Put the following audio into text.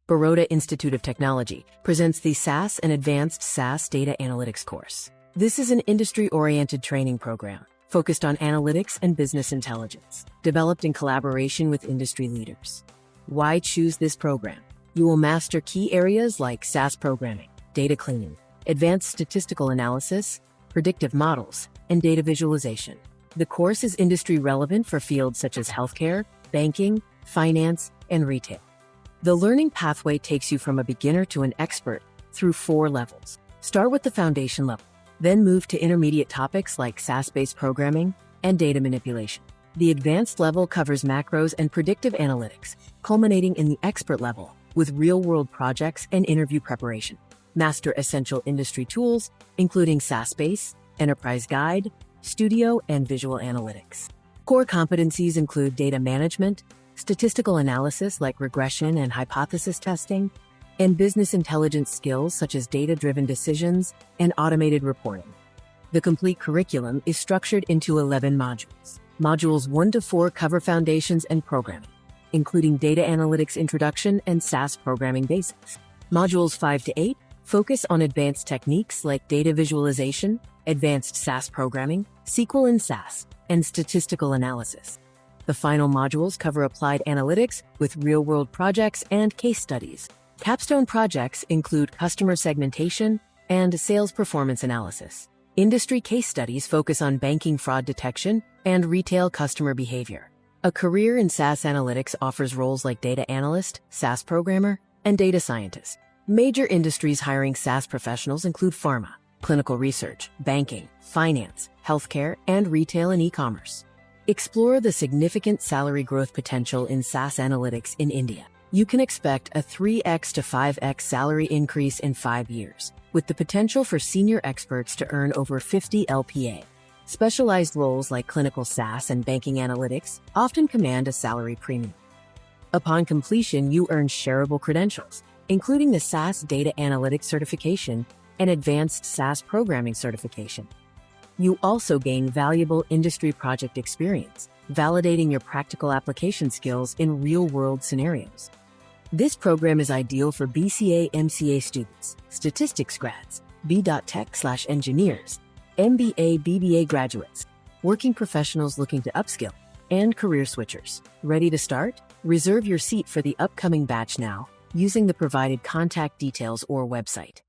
Baroda Institute of Technology presents the SAS and Advanced SAS Data Analytics course. This is an industry-oriented training program focused on analytics and business intelligence, developed in collaboration with industry leaders. Why choose this program? You will master key areas like SAS programming, data cleaning, advanced statistical analysis, predictive models, and data visualization. The course is industry relevant for fields such as healthcare, banking, finance, and retail. The learning pathway takes you from a beginner to an expert through 4 levels. Start with the foundation level, then move to intermediate topics like SAS-based programming and data manipulation. The advanced level covers macros and predictive analytics, culminating in the expert level with real-world projects and interview preparation. Master essential industry tools, including SAS-based, Enterprise Guide, Studio, and Visual Analytics. Core competencies include data management, statistical analysis like regression and hypothesis testing, and business intelligence skills such as data-driven decisions and automated reporting. The complete curriculum is structured into 11 modules. Modules 1 to 4 cover foundations and programming, including data analytics introduction and SAS programming basics. Modules 5 to 8 focus on advanced techniques like data visualization, advanced SAS programming, SQL and SAS, and statistical analysis. The final modules cover applied analytics with real-world projects and case studies. Capstone projects include customer segmentation and sales performance analysis. Industry case studies focus on banking fraud detection and retail customer behavior. A career in SAS Analytics offers roles like data analyst, SAS programmer, and data scientist. Major industries hiring SAS professionals include pharma, clinical research, banking, finance, healthcare, and retail and e-commerce. Explore the significant salary growth potential in SAS Analytics in India. You can expect a 3x to 5x salary increase in 5 years, with the potential for senior experts to earn over 50 LPA. Specialized roles like clinical SAS and banking analytics often command a salary premium. Upon completion, you earn shareable credentials, including the SAS Data Analytics Certification and Advanced SAS Programming Certification. You also gain valuable industry project experience, validating your practical application skills in real-world scenarios. This program is ideal for BCA MCA students, statistics grads, B.Tech/engineers, MBA BBA graduates, working professionals looking to upskill, and career switchers. Ready to start? Reserve your seat for the upcoming batch now using the provided contact details or website.